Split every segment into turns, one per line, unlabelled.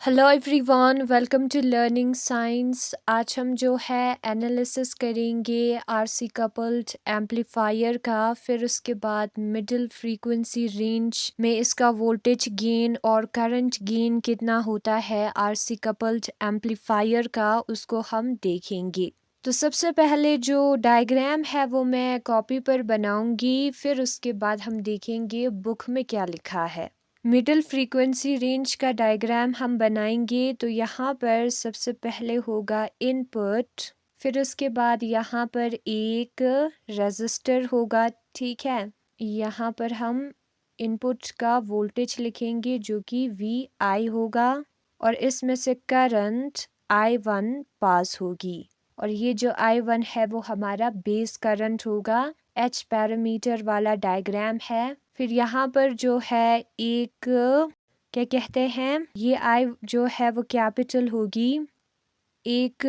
Hello everyone, welcome to learning science. आज हम जो है एनालिसिस करेंगे आरसी कपल्ड एम्पलीफायर का। फिर उसके बाद मिडिल फ्रीक्वेंसी रेंज में इसका वोल्टेज गेन और करंट गेन कितना होता है आरसी कपल्ड एम्पलीफायर का, उसको हम देखेंगे। तो सबसे पहले जो डायग्राम है वो मैं कॉपी पर बनाऊंगी, फिर उसके बाद हम देखेंगे बुक में क्या लिखा है। मिडिल फ्रीक्वेंसी रेंज का डायग्राम हम बनाएंगे तो यहाँ पर सबसे पहले होगा इनपुट, फिर उसके बाद यहाँ पर एक रेजिस्टर होगा। ठीक है, यहाँ पर हम इनपुट का वोल्टेज लिखेंगे जो कि VI होगा और इसमें से करंट I1 पास होगी और ये जो I1 है वो हमारा बेस करंट होगा। H पैरामीटर वाला डायग्राम है। फिर यहाँ पर जो है एक क्या कहते हैं, ये I जो है वो कैपिटल होगी, एक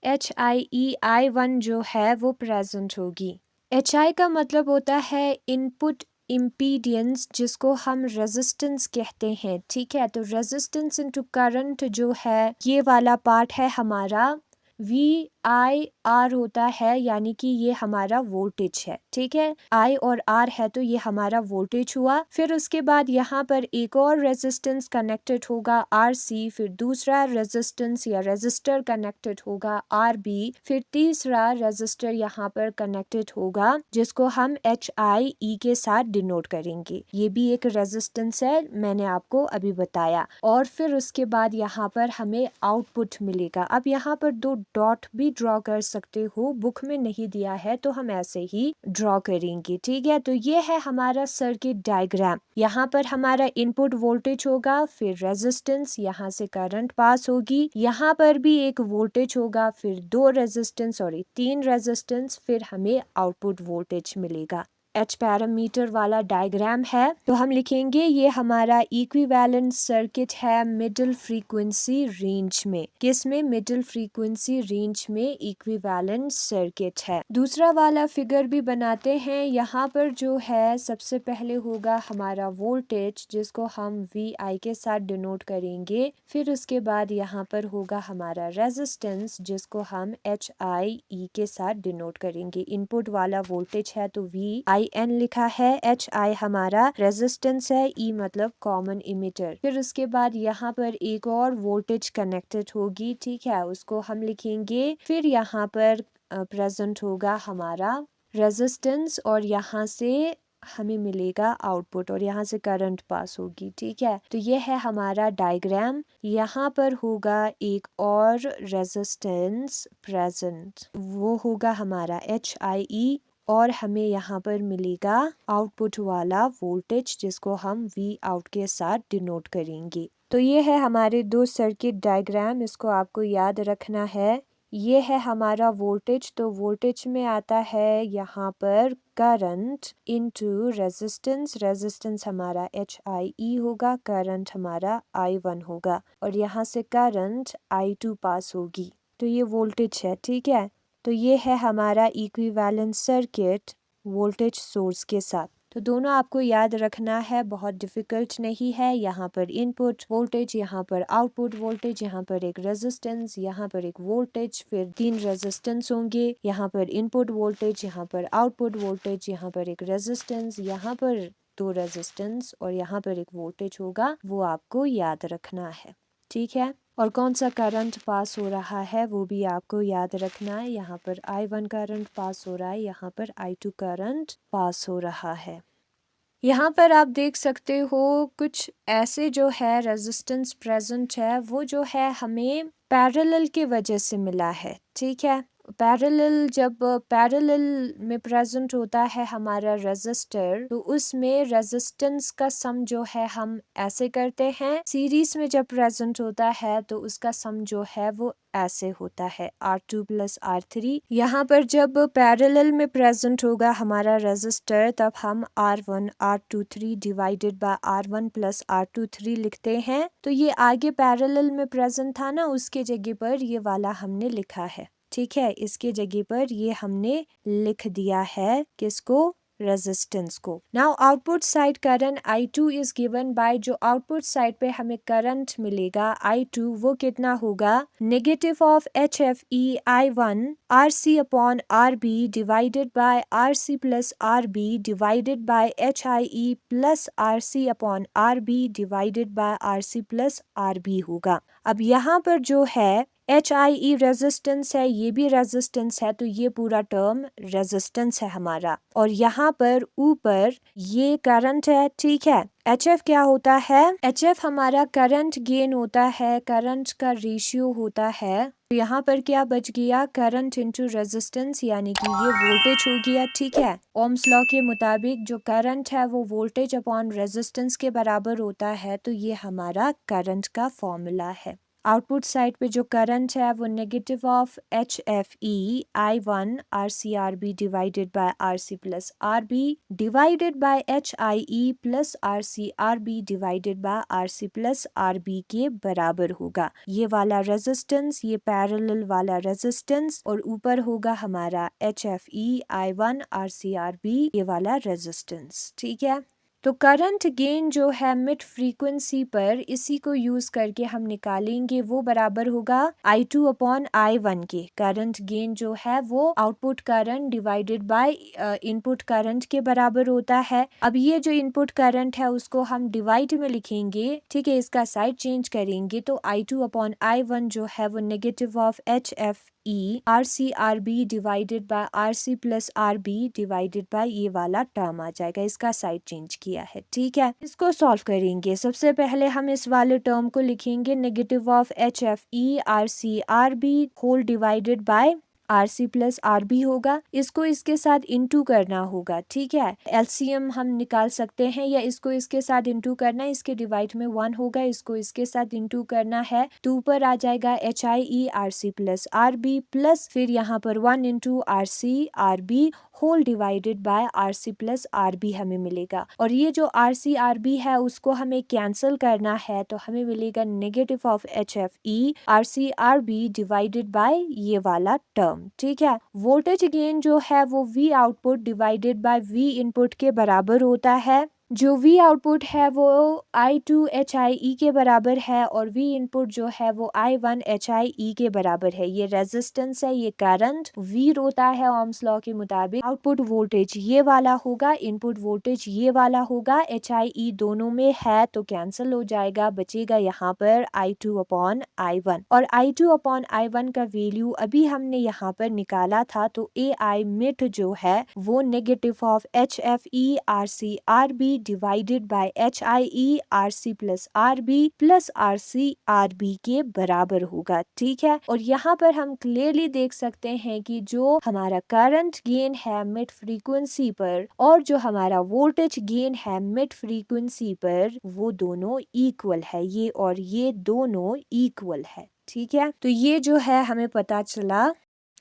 HIE I1 जो है वो प्रेजेंट होगी। HI का मतलब होता है इनपुट इम्पीडियंस, जिसको हम रेजिस्टेंस कहते हैं। ठीक है, तो रेजिस्टेंस इनटू करंट जो है ये वाला पार्ट है हमारा VIR होता है, यानी कि ये हमारा वोल्टेज है। ठीक है, I और R है तो ये हमारा वोल्टेज हुआ। फिर उसके बाद यहाँ पर एक और रेजिस्टेंस कनेक्टेड होगा RC, फिर दूसरा रेजिस्टेंस या रेजिस्टर कनेक्टेड होगा RB, फिर तीसरा रेजिस्टर यहाँ पर कनेक्टेड होगा जिसको हम HIE के साथ डिनोट करेंगे। ये भी एक रेजिस्टेंस है, मैंने आपको अभी बताया। और फिर उसके बाद यहाँ पर हमें आउटपुट मिलेगा। अब यहाँ पर दो डॉट भी ड्रॉ कर सकते हो, बुक में नहीं दिया है तो हम ऐसे ही ड्रॉ करेंगे। ठीक है, तो ये है हमारा सर्किट डायग्राम। यहाँ पर हमारा इनपुट वोल्टेज होगा, फिर रेजिस्टेंस, यहाँ से करंट पास होगी, यहाँ पर भी एक वोल्टेज होगा, फिर दो रेजिस्टेंस और तीन रेजिस्टेंस, फिर हमें आउटपुट वोल्टेज मिलेगा। H पैरामीटर वाला डायग्राम है तो हम लिखेंगे ये हमारा इक्विवेलेंट सर्किट है मिडिल फ्रीक्वेंसी रेंज में। किस में? मिडिल फ्रीक्वेंसी रेंज में इक्विवेलेंट सर्किट है। दूसरा वाला फिगर भी बनाते हैं। यहाँ पर जो है सबसे पहले होगा हमारा वोल्टेज जिसको हम VI के साथ डिनोट करेंगे, फिर उसके बाद यहाँ पर होगा हमारा रेजिस्टेंस जिसको हम HIE के साथ डिनोट करेंगे। इनपुट वाला वोल्टेज है तो VIN लिखा है, HI हमारा रेजिस्टेंस है, E मतलब कॉमन इमिटर। फिर उसके बाद यहाँ पर एक और वोल्टेज कनेक्टेड होगी। ठीक है, उसको हम लिखेंगे। फिर यहाँ पर प्रेजेंट होगा हमारा रेजिस्टेंस और यहाँ से हमें मिलेगा आउटपुट और यहाँ से करंट पास होगी। ठीक है, तो ये है हमारा डायग्राम। यहाँ पर होगा एक और रेजिस्टेंस प्रेजेंट, वो होगा हमारा HIE और हमें यहाँ पर मिलेगा आउटपुट वाला वोल्टेज जिसको हम V आउट के साथ डिनोट करेंगे। तो ये है हमारे दो सर्किट डायग्राम, इसको आपको याद रखना है। ये है हमारा वोल्टेज, तो वोल्टेज में आता है यहाँ पर करंट इनटू रेजिस्टेंस। रेजिस्टेंस हमारा HIE होगा, करंट हमारा I1 होगा और यहाँ से करंट I2 पास होगी, तो ये वोल्टेज है। ठीक है, तो ये है हमारा इक्विवेलेंट सर्किट वोल्टेज सोर्स के साथ। तो दोनों आपको याद रखना है, बहुत डिफिकल्ट नहीं है। यहाँ पर इनपुट वोल्टेज, यहाँ पर आउटपुट वोल्टेज, यहाँ पर एक रेजिस्टेंस, यहाँ पर एक वोल्टेज, फिर तीन रेजिस्टेंस होंगे, यहाँ पर इनपुट वोल्टेज, यहाँ पर आउटपुट वोल्टेज, यहाँ पर एक रेजिस्टेंस, यहाँ पर दो रेजिस्टेंस और यहाँ पर एक वोल्टेज होगा, वो आपको याद रखना है। ठीक है, और कौन सा करंट पास हो रहा है वो भी आपको याद रखना है। यहाँ पर I1 करंट पास हो रहा है, यहाँ पर I2 करंट पास हो रहा है। यहाँ पर आप देख सकते हो कुछ ऐसे जो है रेजिस्टेंस प्रेजेंट है, वो जो है हमें पैरेलल की वजह से मिला है। ठीक है, पैरेलल, जब पैरेलल में प्रेजेंट होता है हमारा रेजिस्टर तो उसमें रेजिस्टेंस का सम जो है हम ऐसे करते हैं। सीरीज में जब प्रेजेंट होता है तो उसका सम जो है वो ऐसे होता है R2 + R3। यहाँ पर जब पैरेलल में प्रेजेंट होगा हमारा रेजिस्टर तब हम R1 R23 divided by R1 + R23 लिखते हैं। तो ये आगे पैरेलल में प्रेजेंट था ना, उसके जगह पर ये वाला हमने लिखा है। ठीक है, इसके जगह पर ये हमने लिख दिया है, किसको? रेजिस्टेंस को। Now output side current I2 is given by, जो आउटपुट साइड पे हमें करंट मिलेगा I2 वो कितना होगा, negative of HFE I1 RC upon RB divided by RC plus RB divided by HIE plus RC upon RB divided by RC plus RB होगा। अब यहाँ पर जो है HIE रेजिस्टेंस है, ये भी रेजिस्टेंस है, तो ये पूरा टर्म रेजिस्टेंस है हमारा, और यहाँ पर ऊपर ये करंट है, ठीक है। HF क्या होता है, HF हमारा करंट गेन होता है, करंट का रेशियो होता है। तो यहाँ पर क्या बच गया, करंट इनटू रेजिस्टेंस, यानी कि ये वोल्टेज हो गया, ठीक है। ओम्स लॉ के मुताबिक जो करंट है वो वोल्टेज अपॉन रेजिस्टेंस के बराबर होता है, तो ये हमारा करंट का फॉर्मूला है। आउटपुट साइड पे जो करंट है वो negative of HFE I1 RC/RB divided by RC plus RB divided by HIE plus RC/RB divided by RC plus RB के बराबर होगा। ये वाला रेजिस्टेंस, ये पैरेलल वाला रेजिस्टेंस, और ऊपर होगा हमारा HFE I1 RC/RB ये वाला रेजिस्टेंस, ठीक है। तो करंट गेन जो है मिड फ्रीक्वेंसी पर, इसी को यूज करके हम निकालेंगे, वो बराबर होगा I2 अपॉन I1 के। करंट गेन जो है वो output current divided by input current के बराबर होता है। अब ये जो इनपुट करंट है उसको हम डिवाइड में लिखेंगे, ठीक है, इसका साइड चेंज करेंगे, तो I2 अपॉन I1 जो है वो negative of HFE RC/RB divided by RC plus RB divided by ये वाला टर्म आ जाएगा, इसका साइड चेंज किया है, ठीक है। इसको सॉल्व करेंगे, सबसे पहले हम इस वाले टर्म को लिखेंगे negative of HFE RC/RB whole divided by RC plus RB होगा। इसको इसके साथ इंटू करना होगा, ठीक है। LCM हम निकाल सकते हैं, या इसको इसके साथ इंटू करना है, इसके डिवाइड में 1 होगा, इसको इसके साथ इंटू करना है, तो ऊपर आ जाएगा HIE RC plus RB plus फिर यहाँ पर 1 into RC RB whole divided by RC plus RB हमें मिलेगा। और ये जो RC RB है उसको हमें कैंसिल करना है, तो हमें मिलेगा negative of HFE RC RB divided by ये वाला टर्म, ठीक है। वोल्टेज गेन जो है वो V output divided by V input के बराबर होता है। जो V आउटपुट है वो I2 HIE के बराबर है, और V इनपुट जो है वो I1 HIE के बराबर है। ये रेजिस्टेंस है, ये करंट V होता है ओम्स लॉ के मुताबिक। आउटपुट वोल्टेज ये वाला होगा, इनपुट वोल्टेज ये वाला होगा, HIE दोनों में है तो कैंसिल हो जाएगा, बचेगा यहाँ पर I2 अपॉन I1, और I2 अपॉन I1 का वैल्यू अभी हमने यहाँ पर निकाला था, तो AI मिड जो है वो negative of HFE RC RB divided by HIE RC plus RC RB के बराबर होगा, ठीक है। और यहाँ पर हम क्लियरली देख सकते हैं कि जो हमारा करंट गेन है मिड फ्रीक्वेंसी पर और जो हमारा वोल्टेज गेन है मिड फ्रीक्वेंसी पर, वो दोनों इक्वल है, ये और ये दोनों इक्वल है, ठीक है। तो ये जो है हमें पता चला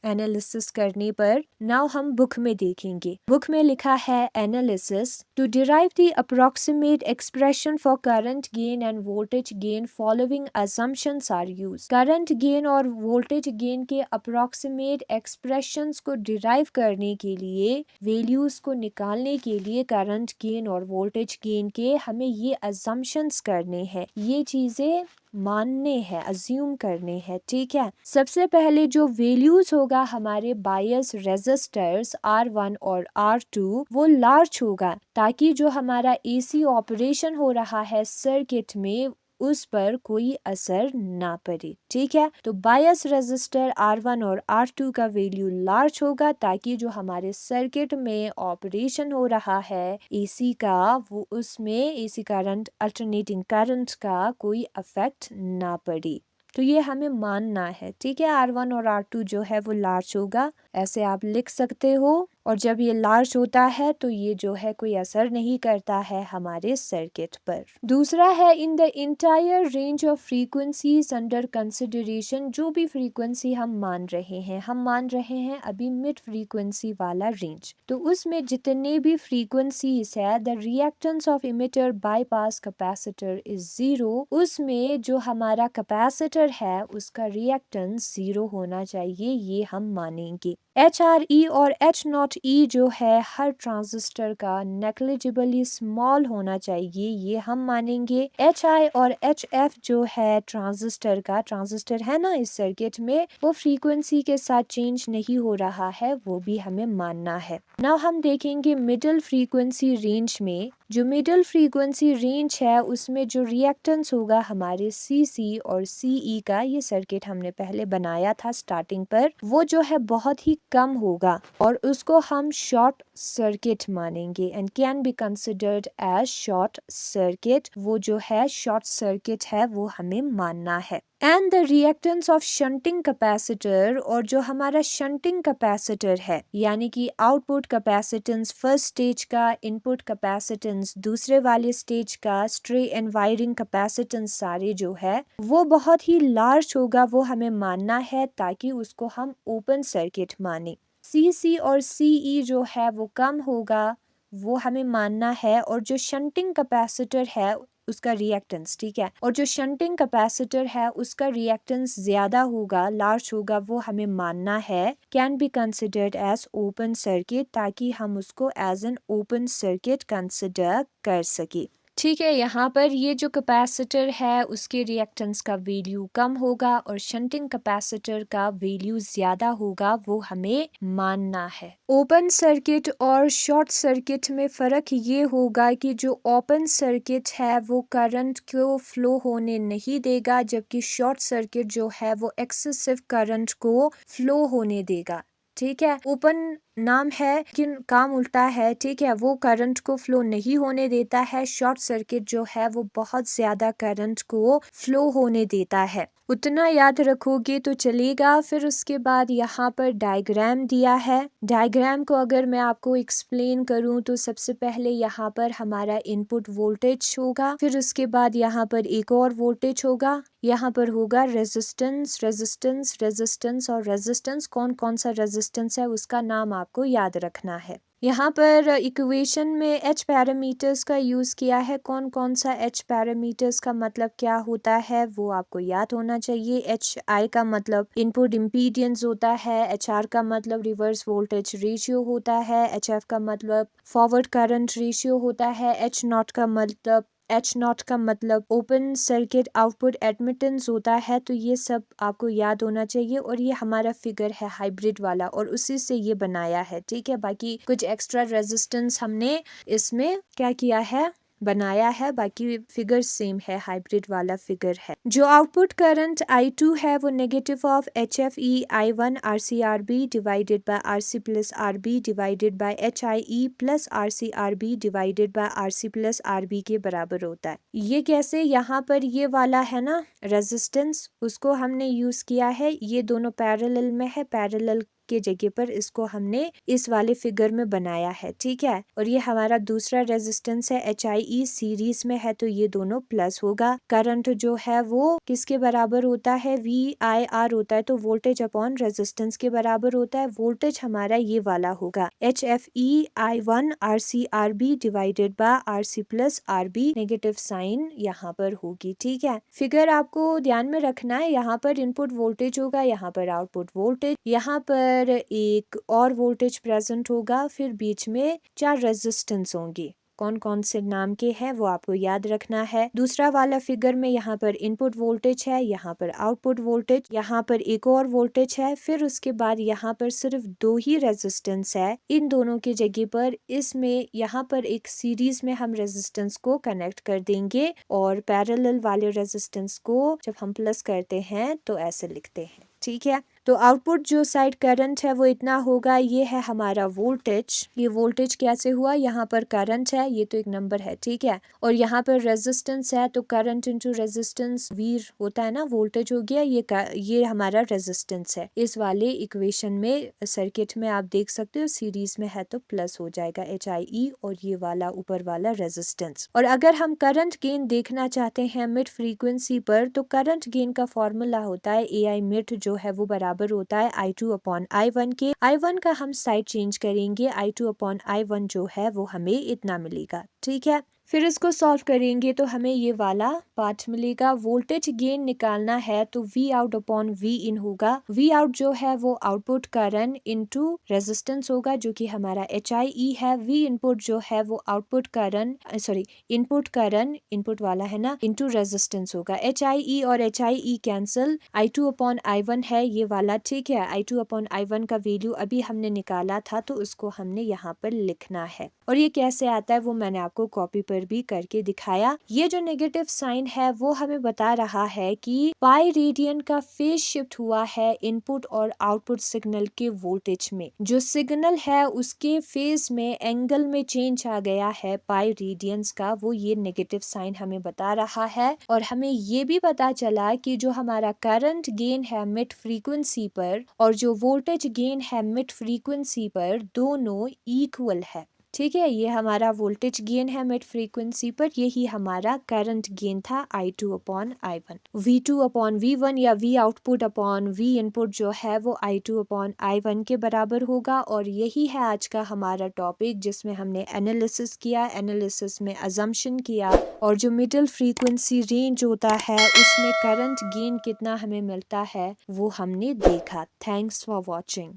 एनालिसिस करने पर। नाउ हम बुक में देखेंगे, बुक में लिखा है analysis to derive the approximate expression for current gain and voltage gain following assumptions are used. Current gain और वोल्टेज गेन के अप्रोक्सीमेट एक्सप्रेशंस को डिराइव करने के लिए, वैल्यूज को निकालने के लिए करंट गेन और वोल्टेज गेन के हमें ये असम्पशंस करने हैं, ये चीजें मानने हैं, अज्यूम करने हैं, ठीक है। सबसे पहले जो वैल्यूज होगा हमारे बायस रेजिस्टर्स R1 और R2 वो लार्ज होगा, ताकि जो हमारा AC ऑपरेशन हो रहा है सर्किट में उस पर कोई असर ना पड़े, ठीक है। तो बायस रेजिस्टर R1 और R2 का वैल्यू लार्ज होगा, ताकि जो हमारे सर्किट में ऑपरेशन हो रहा है AC का, वो उसमें AC करंट, अल्टरनेटिंग करंट का कोई अफेक्ट ना पड़े। तो ये हमें मानना है, ठीक है। R1 और R2 जो है वो लार्ज होगा, ऐसे आप लिख सकते हो। और जब ये लार्ज होता है तो ये जो है कोई असर नहीं करता है हमारे सर्किट पर। दूसरा है in the entire range of frequencies under consideration. जो भी फ्रीक्वेंसी हम मान रहे हैं अभी मिड फ्रीक्वेंसी वाला रेंज, तो उसमें जितने भी फ्रीक्वेंसीज है the reactance of emitter bypass capacitor is 0। उसमें जो हमारा कैपेसिटर है उसका रिएक्टेंस 0 होना चाहिए, ये हम मानेंगे। HRE और H0E जो है हर ट्रांजिस्टर का नेग्लिजिबली स्मॉल होना चाहिए, ये हम मानेंगे। HI और HF जो है ट्रांजिस्टर है ना इस सर्किट में, वो फ्रीक्वेंसी के साथ चेंज नहीं हो रहा है, वो भी हमें मानना है। नाउ हम देखेंगे मिडिल फ्रीक्वेंसी रेंज में, जो मिडिल फ्रीक्वेंसी रेंज है उसमें जो रिएक्टेंस होगा हमारे CC और CE का, ये सर्किट हमने पहले बनाया था स्टार्टिंग पर, वो जो है बहुत ही कम होगा और उसको हम शॉर्ट सर्किट मानेंगे and can be considered as short circuit. वो जो है शॉर्ट सर्किट है वो हमें मानना है। And the reactance of shunting capacitor, और जो हमारा शंटिंग कैपेसिटर है यानी कि आउटपुट कैपेसिटेंस फर्स्ट स्टेज का, इनपुट कैपेसिटेंस दूसरे वाले स्टेज का, स्ट्रे एंड वायरिंग कैपेसिटेंस सारे जो है वो बहुत ही लार्ज होगा, वो हमें मानना है ताकि उसको हम ओपन सर्किट माने। CC और CE जो है वो कम होगा, वो हमें मानना है। और जो शंटिंग कैपेसिटर है उसका रिएक्टेंस, ठीक है, और जो शंटिंग कैपेसिटर है उसका रिएक्टेंस ज्यादा होगा, लार्ज होगा, वो हमें मानना है, can be considered as open circuit, ताकि हम उसको as an open circuit consider कर सके। ठीक है, यहाँ पर ये जो कैपेसिटर है उसके रिएक्टेंस का वैल्यू कम होगा और शंटिंग कैपेसिटर का वैल्यू ज्यादा होगा, वो हमें मानना है। ओपन सर्किट और शॉर्ट सर्किट में फ़र्क ये होगा कि जो ओपन सर्किट है वो करंट को फ्लो होने नहीं देगा, जबकि शॉर्ट सर्किट जो है वो एक्सेसिव करंट को फ्लो होने देगा। ठीक है, ओपन नाम है लेकिन काम उल्टा है, ठीक है, वो करंट को फ्लो नहीं होने देता है। शॉर्ट सर्किट जो है वो बहुत ज्यादा करंट को फ्लो होने देता है। उतना याद रखोगे तो चलेगा। फिर उसके बाद यहाँ पर डायग्राम दिया है। डायग्राम को अगर मैं आपको एक्सप्लेन करूँ तो सबसे पहले यहाँ पर हमारा इनपुट वोल्टेज होगा, फिर उसके बाद यहाँ पर एक और वोल्टेज होगा, यहाँ पर होगा रेजिस्टेंस रेजिस्टेंस रेजिस्टेंस और रेजिस्टेंस। कौन कौन सा रेजिस्टेंस है उसका नाम आपको याद रखना है। यहाँ पर इक्वेशन में H पैरामीटर्स का यूज़ किया है। कौन कौन सा H पैरामीटर्स का मतलब क्या होता है वो आपको याद होना चाहिए। HI का मतलब इनपुट इम्पीडेंस होता है, HR का मतलब रिवर्स वोल्टेज रेशियो होता है, HF का मतलब फॉरवर्ड करंट रेशियो होता है, H नॉट का मतलब ओपन सर्किट आउटपुट एडमिटेंस होता है। तो ये सब आपको याद होना चाहिए और ये हमारा फिगर है हाइब्रिड वाला और उसी से ये बनाया है, ठीक है। बाकी कुछ एक्स्ट्रा रेजिस्टेंस हमने इसमें क्या किया है, बनाया है, बाकी फिगर सेम है, हाइब्रिड वाला फिगर है। जो आउटपुट करंट I2 है वो negative of HFE I1 RCRB divided by RC plus RB divided by HIE plus RCRB divided by RC plus RB के बराबर होता है। ये कैसे, यहाँ पर ये वाला है ना रेजिस्टेंस, उसको हमने यूज किया है, ये दोनों पैरेलल में है, पैरेलल के जगह पर इसको हमने इस वाले फिगर में बनाया है, ठीक है। और ये हमारा दूसरा रेजिस्टेंस है HIE सीरीज में है, तो ये दोनों प्लस होगा। करंट जो है वो किसके बराबर होता है, VIR होता है, तो वोल्टेज अपॉन रेजिस्टेंस के बराबर होता है। वोल्टेज हमारा ये वाला होगा HFE I1 RCRB divided by RC plus RB, negative sign यहाँ पर होगी, ठीक है। फिगर आपको ध्यान में रखना है, यहाँ पर इनपुट वोल्टेज होगा, यहाँ पर आउटपुट वोल्टेज, यहाँ पर एक और वोल्टेज प्रेजेंट होगा, फिर बीच में 4 रेजिस्टेंस होंगी। कौन कौन से नाम के हैं वो आपको याद रखना है। दूसरा वाला फिगर में यहाँ पर इनपुट वोल्टेज है, यहाँ पर आउटपुट वोल्टेज, यहाँ पर एक और वोल्टेज है, फिर उसके बाद यहाँ पर सिर्फ 2 ही रेजिस्टेंस है। इन दोनों की जगह पर इसमें यहाँ पर एक सीरीज में हम रेजिस्टेंस को कनेक्ट कर देंगे और पैरेलल वाले रेजिस्टेंस को जब हम प्लस करते हैं तो ऐसे लिखते हैं, ठीक है। तो आउटपुट जो साइड करंट है वो इतना होगा, ये है हमारा वोल्टेज। ये वोल्टेज कैसे हुआ, यहाँ पर करंट है, ये तो एक नंबर है, ठीक है, और यहाँ पर रेजिस्टेंस है, तो करंट इनटू रेजिस्टेंस V होता है ना, वोल्टेज हो गया, ये हमारा रेजिस्टेंस है। इस वाले इक्वेशन में सर्किट में आप देख सकते हो सीरीज में है तो प्लस हो जाएगा HIE और ये वाला ऊपर वाला रेजिस्टेंस। और अगर हम करंट गेन देखना चाहते हैं मिड फ्रीक्वेंसी पर, तो करंट गेन का फॉर्मूला होता है AI मिड जो है वो बराबर होता है I2 अपॉन I1 के। I1 का हम साइड चेंज करेंगे, I2 अपॉन I1 जो है वो हमें इतना मिलेगा, ठीक है। फिर इसको सॉल्व करेंगे तो हमें ये वाला पार्ट मिलेगा। वोल्टेज गेन निकालना है तो V out upon V in होगा। वी आउट जो है वो आउटपुट करंट इनटू रेजिस्टेंस होगा जो कि हमारा HIE है। वी इनपुट जो है वो output current input current input वाला है ना इनटू रेजिस्टेंस होगा। HIE और HIE cancel. I2 upon I1 है ये वाला, ठीक है। I2 अपॉन I1 का वैल्यू अभी हमने निकाला था तो उसको हमने यहाँ पर लिखना है। और ये कैसे आता है वो मैंने आपको कॉपी पर भी करके दिखाया। ये जो नेगेटिव साइन है वो हमें बता रहा है कि पाई रेडियन का फेज शिफ्ट हुआ है इनपुट और आउटपुट सिग्नल के वोल्टेज में। जो सिग्नल है उसके फेज में एंगल में चेंज आ गया है पाई रेडियंस का, वो ये नेगेटिव साइन हमें बता रहा है। और हमें ये भी पता चला कि जो हमारा करंट गेन है मिड फ्रीक्वेंसी पर और जो वोल्टेज गेन है मिड फ्रीक्वेंसी पर दोनों इक्वल है, ठीक है। ये हमारा वोल्टेज गेन है मिड फ्रीक्वेंसी पर, यही हमारा करंट गेन था I2 upon I1। V2 upon V1 या V output upon V input जो है वो I2 अपॉन I1 के बराबर होगा। और यही है आज का हमारा टॉपिक जिसमें हमने एनालिसिस किया, एनालिसिस में अजम्पशन किया और जो मिडिल फ्रीक्वेंसी रेंज होता है उसमें करंट गेन कितना हमें मिलता है वो हमने देखा। Thanks for watching.